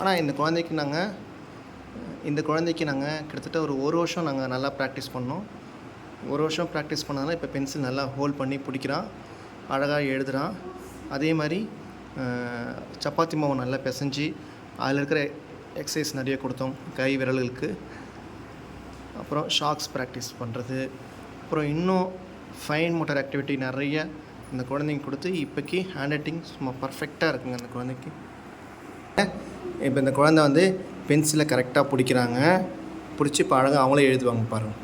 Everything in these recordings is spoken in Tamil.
ஆனால் இந்த குழந்தைக்கு நாங்கள் கிட்டத்தட்ட ஒரு வருஷம் நாங்கள் நல்லா ப்ராக்டிஸ் பண்ணோம். ஒரு வருஷம் ப்ராக்டிஸ் பண்ணதால் இப்போ பென்சில் நல்லா ஹோல்ட் பண்ணி பிடிக்கிறான், அழகாக எழுதுகிறான். அதே மாதிரி சப்பாத்தி மாவு நல்லா பிசைஞ்சு அதில் இருக்கிற எக்ஸசைஸ் நிறைய கொடுத்தோம் கை விரல்களுக்கு. அப்புறம் ஷாக்ஸ் ப்ராக்டிஸ் பண்ணுறது, அப்புறம் இன்னும் ஃபைன் மோட்டார் ஆக்டிவிட்டி நிறைய இந்த குழந்தைங்க கொடுத்து இப்போக்கி ஹேண்ட் ரைட்டிங் சும்மா பர்ஃபெக்டாக இருக்குங்க அந்த குழந்தைக்கு. இப்போ இந்த குழந்தை பென்சிலை கரெக்டாக பிடிக்கிறாங்க, பிடிச்சி இப்போ அழகாக அவங்களே எழுதுவாங்க பாருங்கள்.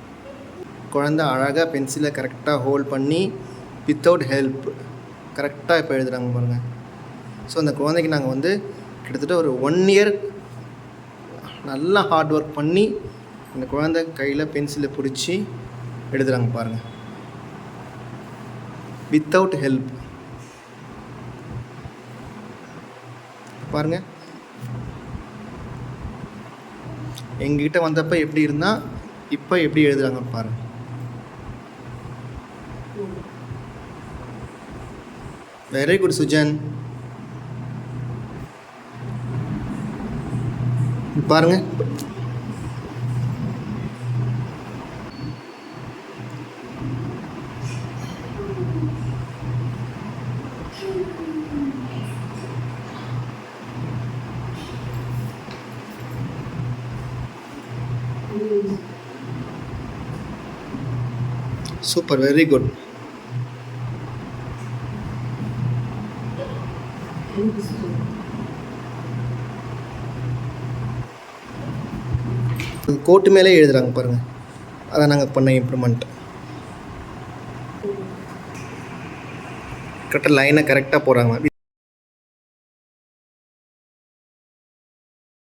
குழந்தை அழகாக பென்சிலை கரெக்டாக ஹோல்ட் பண்ணி வித்தவுட் ஹெல்ப் கரெக்டாக இப்போ எழுதுகிறாங்க பாருங்கள். ஸோ அந்த குழந்தைக்கு நாங்கள் கிட்டத்தட்ட ஒரு 1 இயர் நல்லா ஹார்ட் ஒர்க் பண்ணி இந்த குழந்தை கையில் பென்சிலை பிடிச்சி எழுதுகிறாங்க பாருங்கள், வித்தவுட் ஹெல்ப். பாருங்கள், எங்ககிட்ட வந்தப்போ எப்படி இருந்தால் இப்போ எப்படி எழுதுகிறாங்க பாருங்கள். Very good Sujan. பாருங்கள், சூப்பர், வெரி குட். கோட்டு மேலே எழுதுகிறாங்க பாருங்கள், அதான் நாங்கள் பண்ண இம்ப்ரூவ்மெண்ட். கரெக்டாக லைனை கரெக்டாக போடுறாங்க.